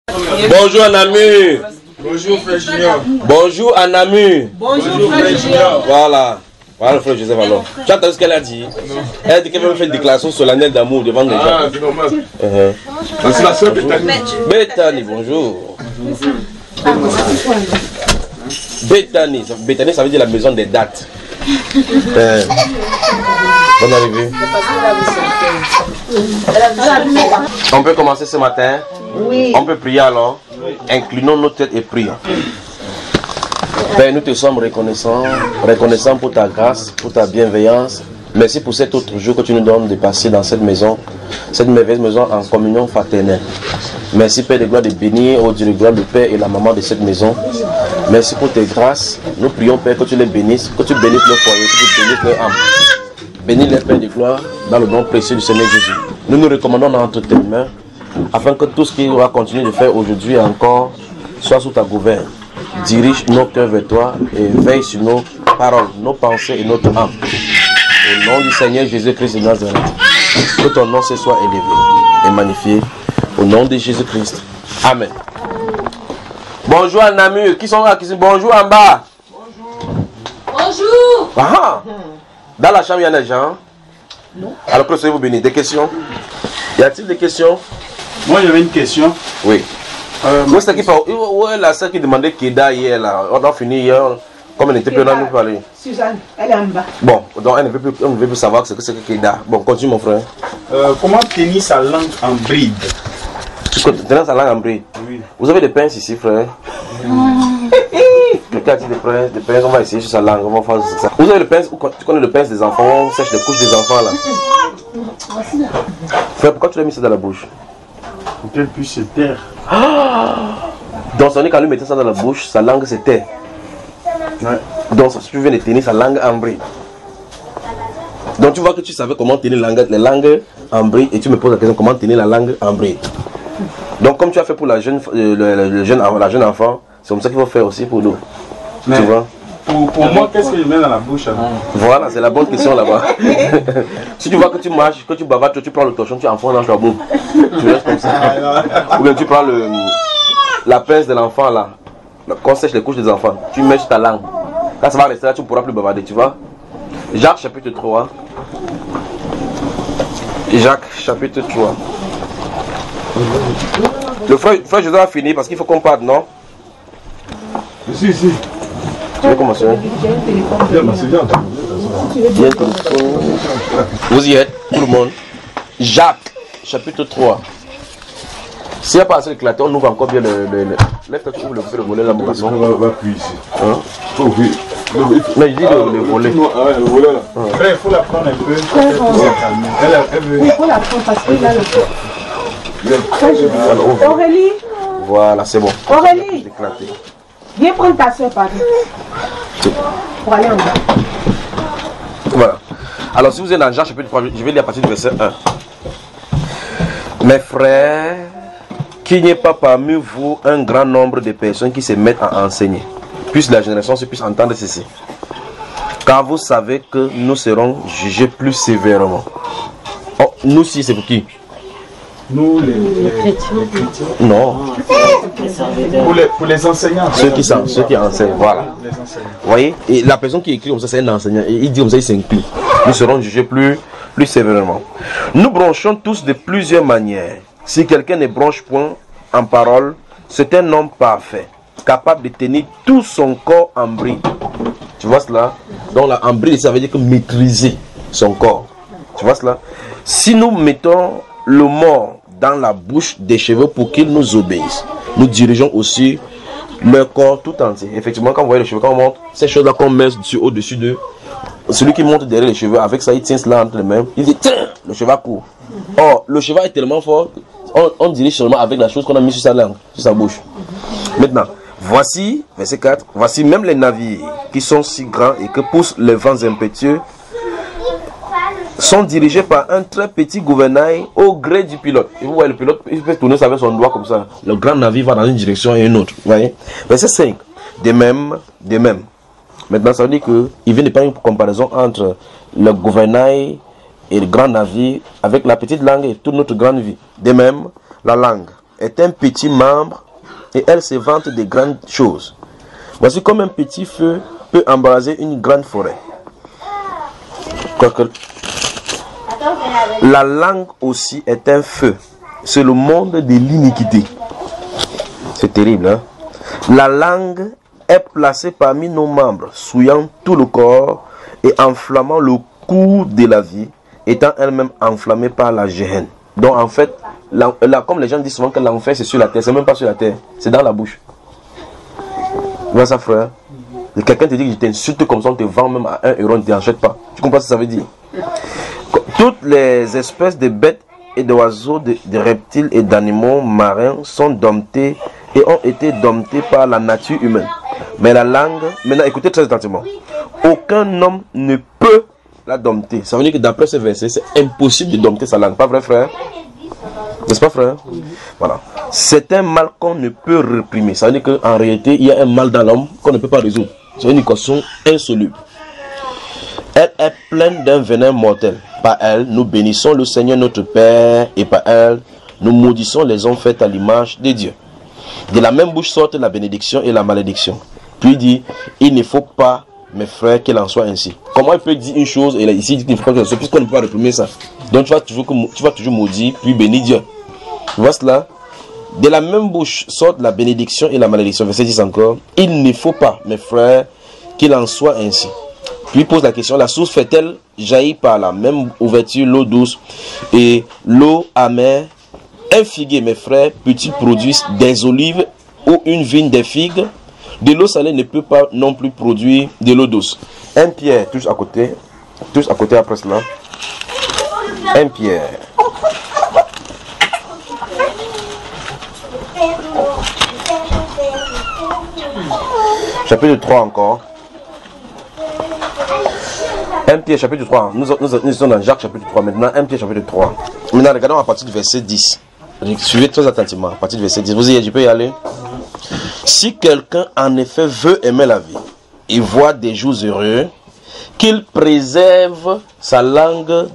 Bonjour Anamu. Bonjour frère Junior. Bonjour Anamu. Bonjour frère Junior. Voilà. Voilà le frère Joseph alors. Tu as entendu ce qu'elle a dit? Elle a dit qu'elle veut faire une déclaration solennelle d'amour devant les gens. Ah, c'est normal. C'est la soeur Bethany. Bethany, bonjour. Bethany. Bethany, ça veut dire la maison des dates. Bonne arrivée. On peut commencer ce matin? Oui. On peut prier alors? Inclinons nos têtes et prions. Père, nous te sommes reconnaissants pour ta grâce, pour ta bienveillance. Merci pour cet autre jour que tu nous donnes de passer dans cette maison, cette merveilleuse maison en communion fraternelle. Merci Père de gloire de bénir, oh Dieu de gloire, le Père et la maman de cette maison. Merci pour tes grâces. Nous prions Père que tu les bénisses, que tu bénisses leur foyer, que tu bénisses leur âme. Bénis les Père de gloire dans le nom précieux du Seigneur Jésus. Nous nous recommandons entre tes mains afin que tout ce qu'il va continuer de faire aujourd'hui encore soit sous ta gouverne. Dirige nos cœurs vers toi et veille sur nos paroles, nos pensées et notre âme. Au nom du Seigneur Jésus-Christ de Nazareth, que ton nom se soit élevé et magnifié. Au nom de Jésus-Christ. Amen. Bonjour à Namur. Qui sont là? Bonjour en bas. Bonjour. Ah, dans la chambre, il y a des gens. Non. Alors que soyez-vous bénis. Des questions? Y a-t-il des questions? Moi j'avais une question. Oui. Où est la sœur qui demandait Keda hier là? On a fini hier. Comme elle n'était plus là, nous parler. Suzanne, elle est en bas. Bon, donc elle ne veut plus savoir ce que c'est que Keda. Bon, continue mon frère. Comment tenir sa langue en bride? Tenir sa langue en bride? Oui. Vous avez des pinces ici, frère? Quelqu'un a dit des pinces, on va essayer sur sa langue. On va faire ça. Vous avez le pince, tu connais le pince des enfants, on sèche les couches des enfants là. Frère, pourquoi tu l'as mis ça dans la bouche? Pour qu'elle puisse se taire. Donc, ça veut dire quand lui mettait ça dans la bouche, sa langue se tait. Ouais. Donc, si tu viens de tenir sa langue en bride. Donc, tu vois que tu savais comment tenir les langues en bride et tu me poses la question comment tenir la langue en bride. Donc, comme tu as fait pour la jeune enfant, c'est comme ça qu'il faut faire aussi pour nous. Mais tu vois? Pour moi, qu'est-ce que je mets dans la bouche alors? Voilà, c'est la bonne question là-bas. Si tu vois que tu marches, que tu bavardes, tu prends le torchon, tu enfonces dans ta bouche. Tu restes comme ça. Ou bien tu prends la pince de l'enfant là, qu'on sèche les couches des enfants. Tu mets sur ta langue. Quand ça va rester là, tu ne pourras plus bavarder, tu vois. Jacques chapitre 3. Jacques chapitre 3. Le frère Joseph a fini parce qu'il faut qu'on parte, non? Si. Tu veux commencer? Vous y êtes, tout le monde. Jacques, chapitre 3. S'il n'y a pas assez d'éclater, on ouvre encore bien le... Lève-toi, tu ouvres le volet là, mon garçon. Va plus ici. Hein? Mais je dis le volet. Ah ouais, le volet là. Frère, il faut la prendre un peu. Il faut la prendre parce qu'il a le feu. Aurélie. Voilà, c'est bon. Aurélie. Éclaté. Viens prendre ta soeur, pardon. Pour aller en bas. Voilà. Alors, si vous êtes dans Jean chapitre 3, je vais lire à partir du verset 1. Mes frères, qu'il n'y ait pas parmi vous un grand nombre de personnes qui se mettent à enseigner, puisse la génération puisse entendre ceci. Car vous savez que nous serons jugés plus sévèrement. Oh, nous si, c'est pour qui? Nous les chrétiens. Non. Pour les enseignants. Ceux qui enseignent, voilà. Vous voyez? Et la personne qui écrit comme ça, c'est un enseignant. Et il dit comme ça, il s'inclut. Nous serons jugés plus sévèrement. Nous bronchons tous de plusieurs manières. Si quelqu'un ne bronche point en parole, c'est un homme parfait, capable de tenir tout son corps en bride. Tu vois cela? Donc là, en bride, ça veut dire que maîtriser son corps. Tu vois cela? Si nous mettons le mort dans la bouche des cheveux pour qu'ils nous obéissent, nous dirigeons aussi leur corps tout entier. Effectivement, quand vous voyez les cheveux, quand on monte, ces choses-là qu'on met au-dessus d'eux, celui qui monte derrière les cheveux, avec ça, il tient cela entre les mains, il dit tiens, le cheval court. Or, le cheval est tellement fort, on dirige seulement avec la chose qu'on a mis sur sa langue, sur sa bouche. Maintenant, voici, verset 4, voici même les navires qui sont si grands et que poussent les vents impétueux, sont dirigés par un très petit gouvernail au gré du pilote. Et vous voyez, le pilote, il peut tourner ça avec son doigt comme ça. Le grand navire va dans une direction et une autre. Vous voyez? Verset 5. De même. Maintenant, ça veut dire qu'il vient de faire une comparaison entre le gouvernail et le grand navire avec la petite langue et toute notre grande vie. De même, la langue. est un petit membre et elle se vante de grandes choses. Voici comme un petit feu peut embraser une grande forêt. Quoique, la langue aussi est un feu. C'est le monde de l'iniquité. C'est terrible, hein? La langue est placée parmi nos membres, souillant tout le corps et enflammant le cours de la vie, étant elle-même enflammée par la géhenne. Donc en fait, comme les gens disent souvent que l'enfer c'est sur la terre, c'est même pas sur la terre, c'est dans la bouche. Tu vois ça, frère? Et quelqu'un te dit que je t'insulte comme ça, on te vend même à 1 euro, on ne t'achète pas. Tu comprends ce que ça veut dire? Toutes les espèces de bêtes et d'oiseaux, de reptiles et d'animaux marins sont domptés et ont été domptés par la nature humaine. Mais la langue, maintenant écoutez très attentivement, aucun homme ne peut la dompter. Ça veut dire que d'après ce verset, c'est impossible de dompter sa langue. Pas vrai, frère? N'est-ce pas, frère? Voilà. C'est un mal qu'on ne peut réprimer. Ça veut dire qu'en réalité, il y a un mal dans l'homme qu'on ne peut pas résoudre. C'est une équation insoluble. Elle est pleine d'un venin mortel. Par elle, nous bénissons le Seigneur notre Père, et par elle, nous maudissons les hommes faits à l'image de Dieu. De la même bouche sortent la bénédiction et la malédiction. Puis il dit, il ne faut pas, mes frères, qu'il en soit ainsi. Comment il peut dire une chose et là, ici il dit qu'il ne faut pas que puisqu'on ne peut pas réprimer ça. Donc tu vas toujours maudire, puis bénir Dieu. Tu vois cela? De la même bouche sortent la bénédiction et la malédiction. Verset 10 encore. Il ne faut pas, mes frères, qu'il en soit ainsi. Puis il pose la question, la source fait-elle jaillir par la même ouverture l'eau douce et l'eau amère? Un figuier, mes frères, peut-il produire des olives ou une vigne des figues? De l'eau salée ne peut pas non plus produire de l'eau douce. 1 Pierre, tous à côté après cela. 1 Pierre. Chapitre 3 encore. 1 Pierre chapitre 3. Nous sommes dans Jacques chapitre 3. Maintenant 1 Pierre chapitre 3. Maintenant regardons à partir du verset 10. Suivez très attentivement. À partir du verset 10. Vous y peux y aller. Si quelqu'un en effet veut aimer la vie et voir des jours heureux, qu'il préserve sa langue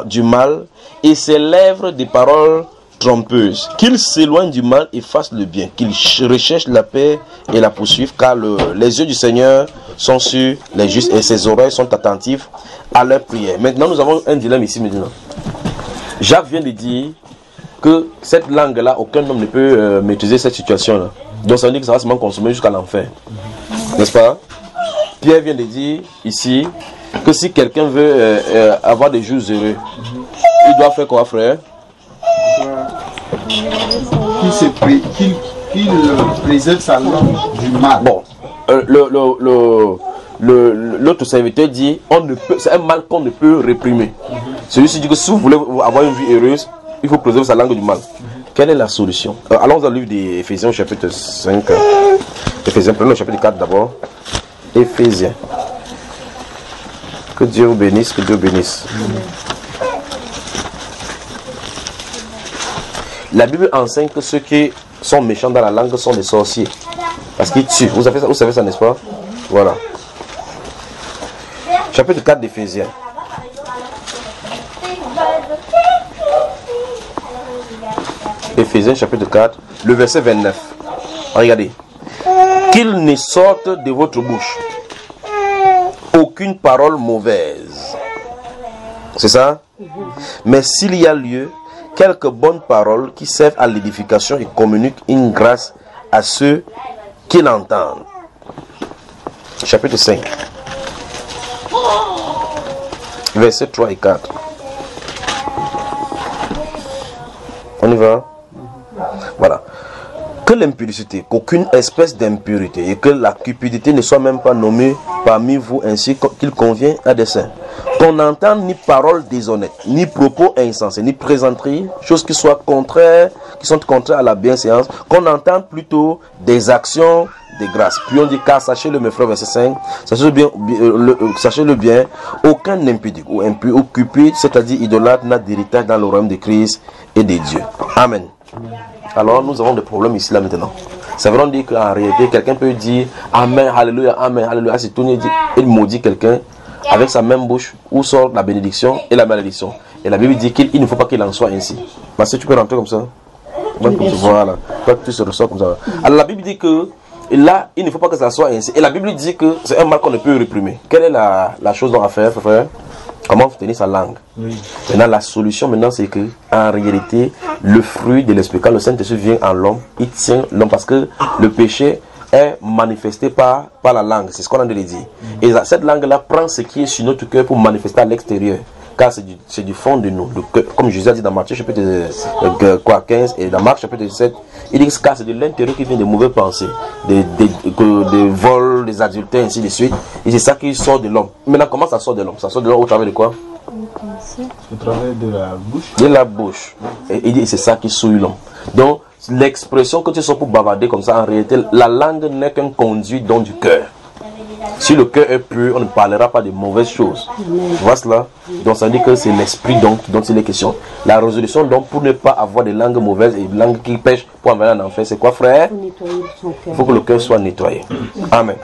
du mal et ses lèvres des paroles trompeuses, qu'il s'éloigne du mal et fasse le bien, qu'il recherche la paix et la poursuive, car les yeux du Seigneur sont sur les justes et ses oreilles sont attentives à leurs prières. Maintenant, nous avons un dilemme ici maintenant. Jacques vient de dire que cette langue-là, aucun homme ne peut maîtriser cette situation-là. Donc ça veut dire que ça va seulement consommer jusqu'à l'enfer. N'est-ce pas? Pierre vient de dire ici que si quelqu'un veut avoir des jours heureux, il doit faire quoi, frère? Qu'il préserve sa langue du mal. Bon, l'autre serviteur dit c'est un mal qu'on ne peut réprimer. Celui-ci dit que si vous voulez avoir une vie heureuse, il faut préserver sa langue du mal. Quelle est la solution? Allons dans le livre d'Éphésiens, chapitre 5. Éphésiens, prenons le chapitre 4 d'abord. Éphésiens. Que Dieu vous bénisse, que Dieu bénisse. La Bible enseigne que ceux qui sont méchants dans la langue sont des sorciers. Parce qu'ils tuent. Vous savez ça, n'est-ce pas? Voilà. Chapitre 4 d'Éphésiens. Éphésiens chapitre 4, le verset 29. Regardez. Qu'il ne sorte de votre bouche aucune parole mauvaise. C'est ça? Mais s'il y a lieu, quelques bonnes paroles qui servent à l'édification et communiquent une grâce à ceux qui l'entendent. Chapitre 5. Versets 3 et 4. On y va? Voilà. Que l'impudicité, qu'aucune espèce d'impurité et que la cupidité ne soit même pas nommée parmi vous ainsi qu'il convient à des saints. Qu'on n'entende ni paroles déshonnêtes, ni propos insensés, ni plaisanteries, choses qui sont contraires à la bienséance, qu'on entende plutôt des actions de grâce. Puis on dit, car sachez-le, mes frères, verset 5, sachez-le bien, aucun impudique ou impur ou cupide, c'est-à-dire idolâtre, n'a d'héritage dans le royaume de Christ et de Dieu. Amen. Alors nous avons des problèmes ici là maintenant. Ça veut dire qu'en réalité, quelqu'un peut dire Amen, Alléluia, Amen, Alléluia. C'est tourné, il maudit quelqu'un avec sa même bouche où sort la bénédiction et la malédiction. Et la Bible dit qu'il ne faut pas qu'il en soit ainsi. Parce que tu peux rentrer comme ça. Voilà. Toi, tu se ressens comme ça. Alors la Bible dit que là, il ne faut pas que ça soit ainsi. Et la Bible dit que c'est un mal qu'on ne peut réprimer. Quelle est la chose à faire, frère? Comment tenir sa langue? Maintenant, la solution, maintenant, c'est que en réalité, le fruit de l'esprit, quand le Saint-Esprit vient en l'homme, il tient l'homme parce que le péché est manifesté par la langue. C'est ce qu'on a dit. Et cette langue-là prend ce qui est sur notre cœur pour manifester à l'extérieur. Car c'est du fond de nous. Comme Jésus a dit dans Matthieu chapitre 15 et dans Marc chapitre 17, il dit que c'est de l'intérieur qui vient des mauvaises pensées, des vols, des adultères, ainsi de suite. Et c'est ça qui sort de l'homme. Maintenant, comment ça sort de l'homme? Ça sort de l'homme au travers de quoi? Au travers de la bouche. De la bouche. Et il dit c'est ça qui souille l'homme. Donc, l'expression que tu sors pour bavarder comme ça, en réalité, la langue n'est qu'un conduit dans du cœur. Si le cœur est pur, on ne parlera pas de mauvaises choses. Tu vois cela? Donc ça dit que c'est l'esprit dont il est question. La résolution donc pour ne pas avoir des langues mauvaises et des langues qui pêchent pour envoyer en enfer, c'est quoi, frère? Il faut que le cœur soit nettoyé. Amen.